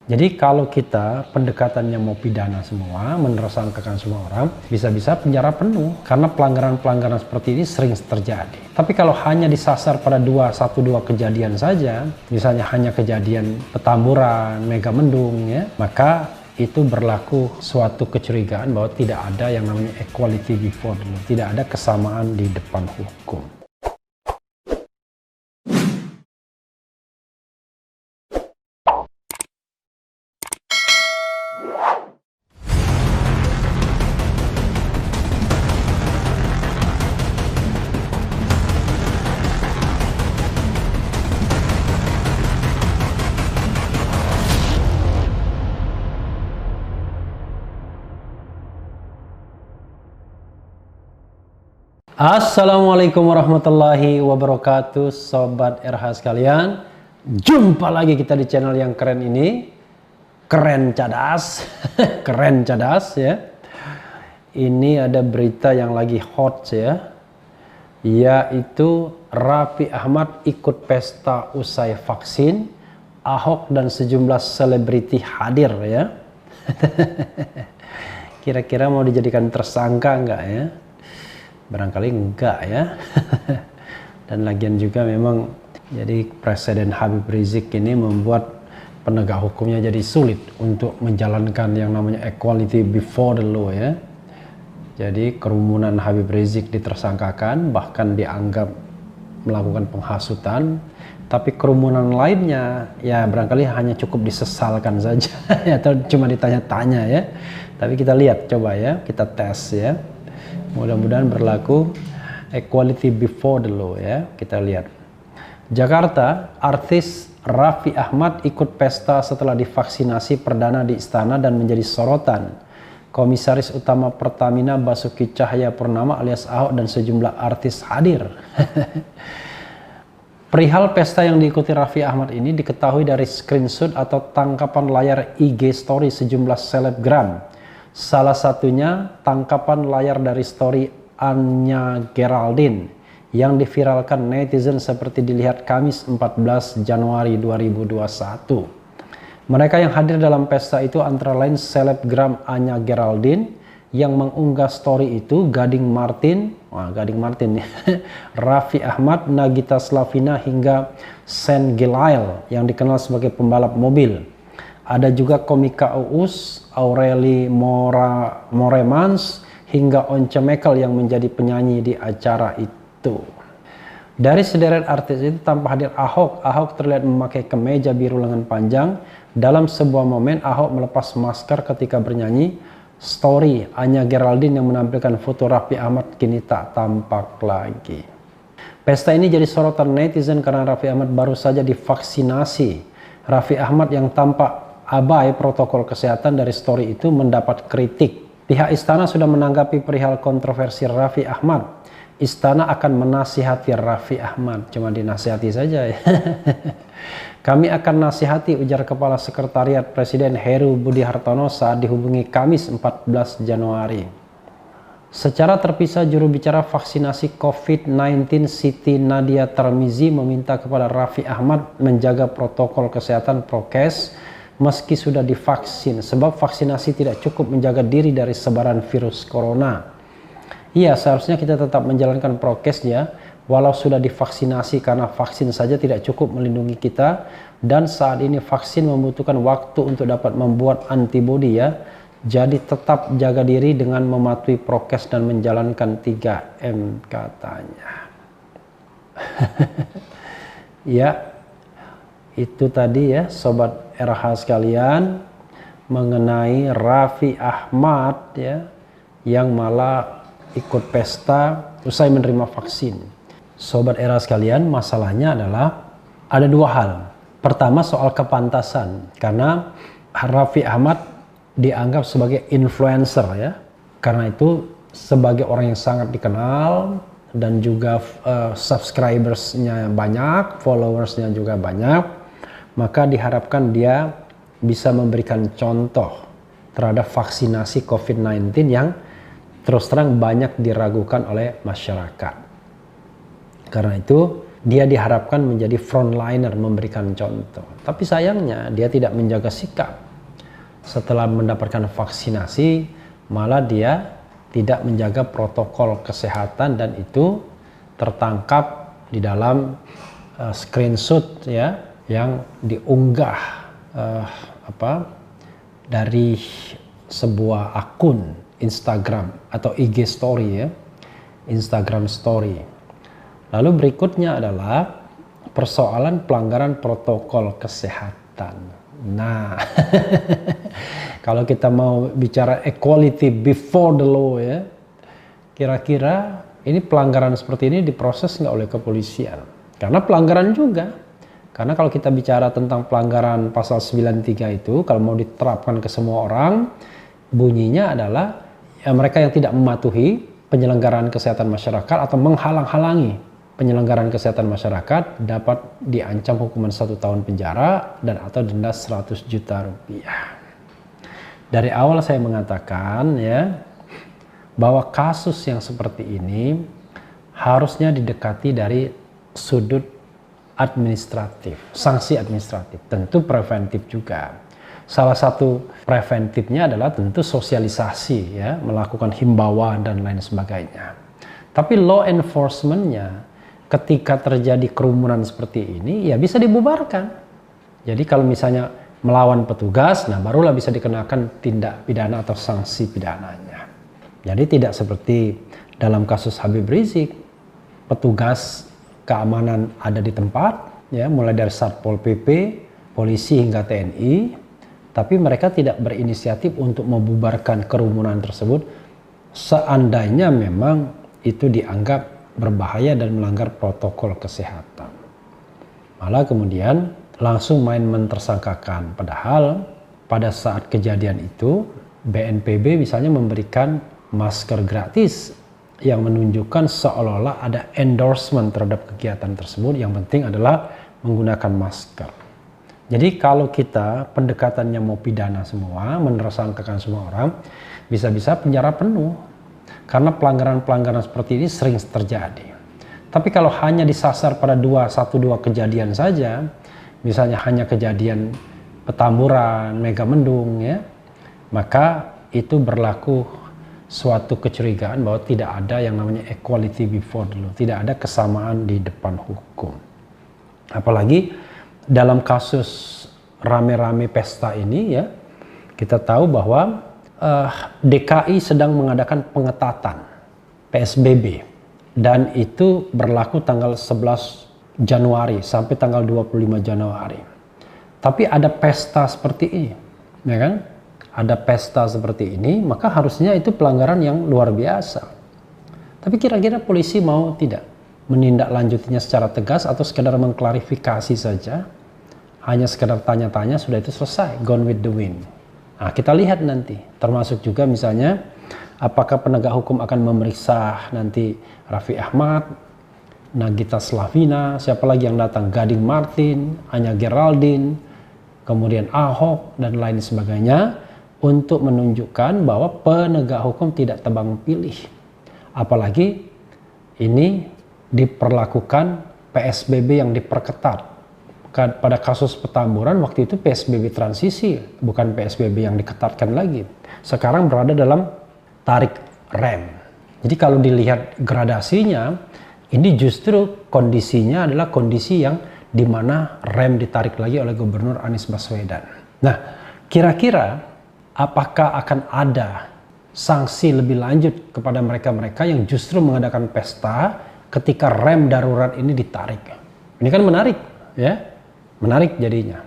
Jadi kalau kita pendekatannya mau pidana semua, menersangkakan semua orang, bisa-bisa penjara penuh. Karena pelanggaran-pelanggaran seperti ini sering terjadi. Tapi kalau hanya disasar pada satu dua kejadian saja, misalnya hanya kejadian Petamburan, Megamendung, ya, maka itu berlaku suatu kecurigaan bahwa tidak ada yang namanya equality before the law, tidak ada kesamaan di depan hukum. Assalamualaikum warahmatullahi wabarakatuh, Sobat RH sekalian. Jumpa lagi kita di channel yang keren ini. Keren cadas. Keren cadas ya. Ini ada berita yang lagi hot ya, yaitu Raffi Ahmad ikut pesta usai vaksin, Ahok dan sejumlah selebriti hadir ya. Kira-kira mau dijadikan tersangka enggak ya? Barangkali enggak ya. Dan lagian juga memang jadi Presiden Habib Rizik ini membuat penegak hukumnya jadi sulit untuk menjalankan yang namanya equality before the law ya. Jadi kerumunan Habib Rizik ditersangkakan, bahkan dianggap melakukan penghasutan, tapi kerumunan lainnya ya barangkali hanya cukup disesalkan saja atau cuma ditanya-tanya ya. Tapi kita lihat coba ya, kita tes ya. Mudah-mudahan berlaku equality before the law ya. Kita lihat. Jakarta, artis Raffi Ahmad ikut pesta setelah divaksinasi perdana di istana dan menjadi sorotan. Komisaris Utama Pertamina Basuki Cahayapurnama alias Ahok dan sejumlah artis hadir. Perihal pesta yang diikuti Raffi Ahmad ini diketahui dari screenshot atau tangkapan layar IG story sejumlah selebgram. Salah satunya tangkapan layar dari story Anya Geraldine yang diviralkan netizen seperti dilihat Kamis 14 Januari 2021. Mereka yang hadir dalam pesta itu antara lain selebgram Anya Geraldine yang mengunggah story itu, Gading Martin, Raffi Ahmad, Nagita Slavina hingga Sen Gilail yang dikenal sebagai pembalap mobil. Ada juga komika Uus, Aureli Moremans, hingga Once Mekel yang menjadi penyanyi di acara itu. Dari sederet artis itu tanpa hadir Ahok. Ahok terlihat memakai kemeja biru lengan panjang. Dalam sebuah momen Ahok melepas masker ketika bernyanyi. Story Anya Geraldine yang menampilkan foto Raffi Ahmad kini tak tampak lagi. Pesta ini jadi sorotan netizen karena Raffi Ahmad baru saja divaksinasi. Raffi Ahmad yang tampak abai protokol kesehatan dari story itu mendapat kritik. Pihak istana sudah menanggapi perihal kontroversi Raffi Ahmad. Istana akan menasihati Raffi Ahmad. Cuma dinasihati saja ya. Kami akan nasihati, ujar Kepala Sekretariat Presiden Heru Budi Hartono saat dihubungi Kamis 14 Januari. Secara terpisah, juru bicara vaksinasi COVID-19 Siti Nadia Tarmizi meminta kepada Raffi Ahmad menjaga protokol kesehatan prokes meski sudah divaksin, sebab vaksinasi tidak cukup menjaga diri dari sebaran virus corona. Iya, seharusnya kita tetap menjalankan prokes ya, walau sudah divaksinasi, karena vaksin saja tidak cukup melindungi kita, dan saat ini vaksin membutuhkan waktu untuk dapat membuat antibodi ya. Jadi tetap jaga diri dengan mematuhi prokes dan menjalankan 3M katanya. Ya. Itu tadi ya Sobat RH sekalian mengenai Raffi Ahmad ya yang malah ikut pesta usai menerima vaksin. Sobat RH sekalian, masalahnya adalah ada dua hal. Pertama soal kepantasan, karena Raffi Ahmad dianggap sebagai influencer ya. Karena itu sebagai orang yang sangat dikenal dan juga subscribersnya banyak, followersnya juga banyak. Maka diharapkan dia bisa memberikan contoh terhadap vaksinasi COVID-19 yang terus terang banyak diragukan oleh masyarakat. Karena itu dia diharapkan menjadi frontliner memberikan contoh. Tapi sayangnya dia tidak menjaga sikap. Setelah mendapatkan vaksinasi, malah dia tidak menjaga protokol kesehatan dan itu tertangkap di dalam screenshot ya yang diunggah dari sebuah akun Instagram atau IG story ya, Instagram story. Lalu berikutnya adalah persoalan pelanggaran protokol kesehatan. Nah, kalau kita mau bicara equality before the law ya, kira-kira ini pelanggaran seperti ini diproses nggak oleh kepolisian? Karena pelanggaran juga. Karena kalau kita bicara tentang pelanggaran pasal 93 itu, kalau mau diterapkan ke semua orang, bunyinya adalah ya, mereka yang tidak mematuhi penyelenggaraan kesehatan masyarakat atau menghalang-halangi penyelenggaraan kesehatan masyarakat dapat diancam hukuman 1 tahun penjara dan atau denda 100 juta rupiah. Dari awal saya mengatakan ya bahwa kasus yang seperti ini harusnya didekati dari sudut administratif, sanksi administratif, tentu preventif juga. Salah satu preventifnya adalah tentu sosialisasi ya, melakukan himbauan dan lain sebagainya. Tapi law enforcement-nya ketika terjadi kerumunan seperti ini ya bisa dibubarkan. Jadi kalau misalnya melawan petugas, nah barulah bisa dikenakan tindak pidana atau sanksi pidananya. Jadi tidak seperti dalam kasus Habib Rizik, petugas keamanan ada di tempat, ya mulai dari Satpol PP, polisi hingga TNI, tapi mereka tidak berinisiatif untuk membubarkan kerumunan tersebut seandainya memang itu dianggap berbahaya dan melanggar protokol kesehatan. Malah kemudian langsung main mentersangkakan. Padahal pada saat kejadian itu BNPB misalnya memberikan masker gratis yang menunjukkan seolah-olah ada endorsement terhadap kegiatan tersebut. Yang penting adalah menggunakan masker. Jadi kalau kita pendekatannya mau pidana semua, menersangkakan semua orang, bisa-bisa penjara penuh. Karena pelanggaran-pelanggaran seperti ini sering terjadi. Tapi kalau hanya disasar pada 1-2 kejadian saja, misalnya hanya kejadian Petamburan, Megamendung ya, maka itu berlaku suatu kecurigaan bahwa tidak ada yang namanya equality before the law, tidak ada kesamaan di depan hukum. Apalagi dalam kasus rame-rame pesta ini ya, kita tahu bahwa DKI sedang mengadakan pengetatan PSBB dan itu berlaku tanggal 11 Januari sampai tanggal 25 Januari. Tapi ada pesta seperti ini, ya kan? Ada pesta seperti ini, maka harusnya itu pelanggaran yang luar biasa. Tapi kira-kira polisi mau tidak menindaklanjutinya secara tegas atau sekedar mengklarifikasi saja? Hanya sekedar tanya-tanya sudah itu selesai, gone with the wind. Nah, kita lihat nanti, termasuk juga misalnya apakah penegak hukum akan memeriksa nanti Raffi Ahmad, Nagita Slavina, siapa lagi yang datang, Gading Martin, Anya Geraldine, kemudian Ahok dan lain sebagainya untuk menunjukkan bahwa penegak hukum tidak tebang pilih. Apalagi ini diperlakukan PSBB yang diperketat. Pada kasus Petamburan waktu itu PSBB transisi, bukan PSBB yang diketatkan lagi. Sekarang berada dalam tarik rem. Jadi kalau dilihat gradasinya, ini justru kondisinya adalah kondisi yang dimana rem ditarik lagi oleh Gubernur Anies Baswedan. Nah, kira-kira apakah akan ada sanksi lebih lanjut kepada mereka-mereka yang justru mengadakan pesta ketika rem darurat ini ditarik? Ini kan menarik, ya. Menarik jadinya.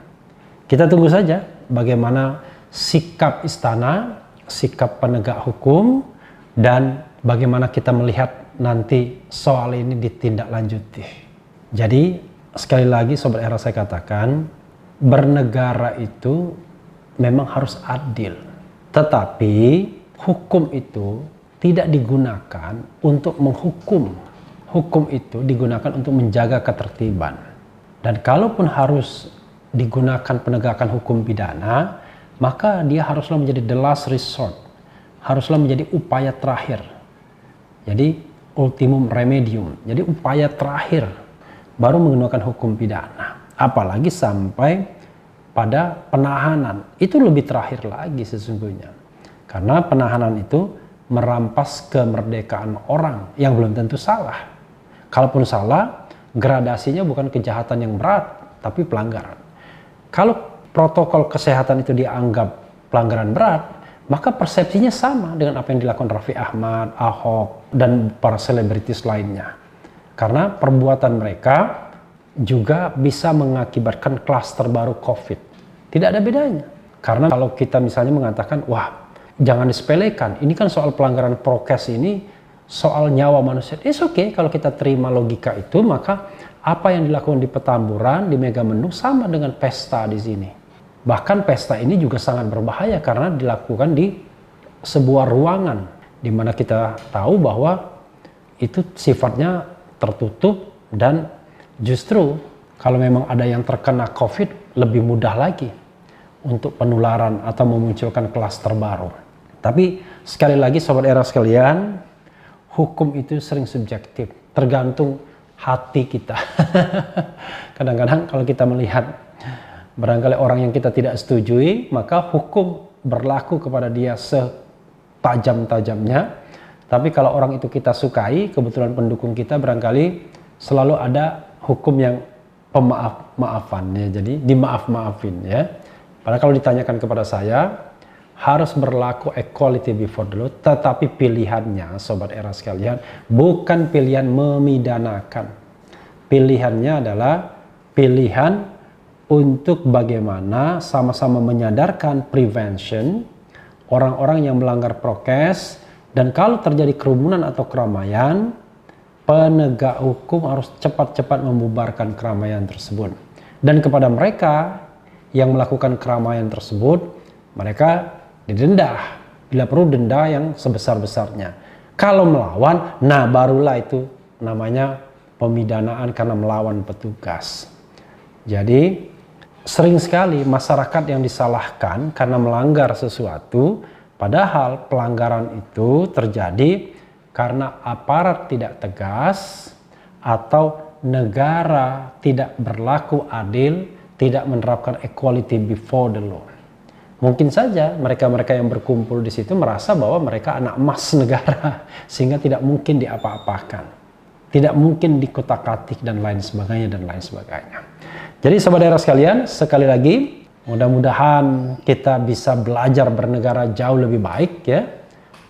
Kita tunggu saja bagaimana sikap istana, sikap penegak hukum, dan bagaimana kita melihat nanti soal ini ditindaklanjuti. Jadi sekali lagi Sobat Era saya katakan, bernegara itu memang harus adil. Tetapi hukum itu tidak digunakan untuk menghukum. Hukum itu digunakan untuk menjaga ketertiban. Dan kalaupun harus digunakan penegakan hukum pidana, maka dia haruslah menjadi the last resort. Haruslah menjadi upaya terakhir. Jadi ultimum remedium. Jadi upaya terakhir baru menggunakan hukum pidana. Apalagi sampai pada penahanan. Itu lebih terakhir lagi sesungguhnya. Karena penahanan itu merampas kemerdekaan orang yang belum tentu salah. Kalaupun salah, gradasinya bukan kejahatan yang berat, tapi pelanggaran. Kalau protokol kesehatan itu dianggap pelanggaran berat, maka persepsinya sama dengan apa yang dilakukan Raffi Ahmad, Ahok, dan para selebritis lainnya. Karena perbuatan mereka juga bisa mengakibatkan klaster baru COVID. Tidak ada bedanya. Karena kalau kita misalnya mengatakan, wah, jangan disepelekan, ini kan soal pelanggaran prokes ini, soal nyawa manusia. It's okay kalau kita terima logika itu, maka apa yang dilakukan di Petamburan, di Megamendung sama dengan pesta di sini. Bahkan pesta ini juga sangat berbahaya karena dilakukan di sebuah ruangan di mana kita tahu bahwa itu sifatnya tertutup dan justru kalau memang ada yang terkena COVID lebih mudah lagi untuk penularan atau memunculkan klaster baru. Tapi sekali lagi sobat era sekalian, hukum itu sering subjektif, tergantung hati kita. Kadang-kadang kalau kita melihat barangkali orang yang kita tidak setujui, maka hukum berlaku kepada dia setajam-tajamnya. Tapi kalau orang itu kita sukai, kebetulan pendukung kita, barangkali selalu ada hukum yang pemaaf-maafan ya. Jadi dimaaf-maafin ya. Padahal kalau ditanyakan kepada saya, harus berlaku equality before the law, tetapi pilihannya sobat era sekalian bukan pilihan memidanakan. Pilihannya adalah pilihan untuk bagaimana sama-sama menyadarkan prevention orang-orang yang melanggar prokes, dan kalau terjadi kerumunan atau keramaian, penegak hukum harus cepat-cepat membubarkan keramaian tersebut. Dan kepada mereka yang melakukan keramaian tersebut, mereka didenda, bila perlu denda yang sebesar-besarnya. Kalau melawan, nah barulah itu namanya pemidanaan karena melawan petugas. Jadi sering sekali masyarakat yang disalahkan karena melanggar sesuatu, padahal pelanggaran itu terjadi karena aparat tidak tegas atau negara tidak berlaku adil, tidak menerapkan equality before the law. Mungkin saja mereka-mereka yang berkumpul di situ merasa bahwa mereka anak emas negara, sehingga tidak mungkin diapa-apakan, tidak mungkin dikotak-katik dan lain sebagainya dan lain sebagainya. Jadi sobat daerah sekalian, sekali lagi mudah-mudahan kita bisa belajar bernegara jauh lebih baik ya,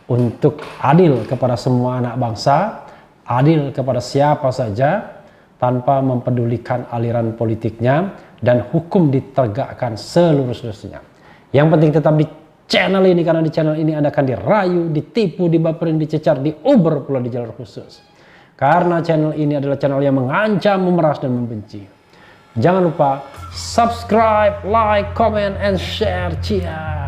untuk adil kepada semua anak bangsa, adil kepada siapa saja tanpa mempedulikan aliran politiknya, dan hukum ditegakkan seluruh-seluruhnya. Yang penting tetap di channel ini, karena di channel ini Anda akan dirayu, ditipu, dibaperin, dicecar, diuber pula di jalur khusus. Karena channel ini adalah channel yang mengancam, memeras, dan membenci. Jangan lupa subscribe, like, comment, and share. Cia.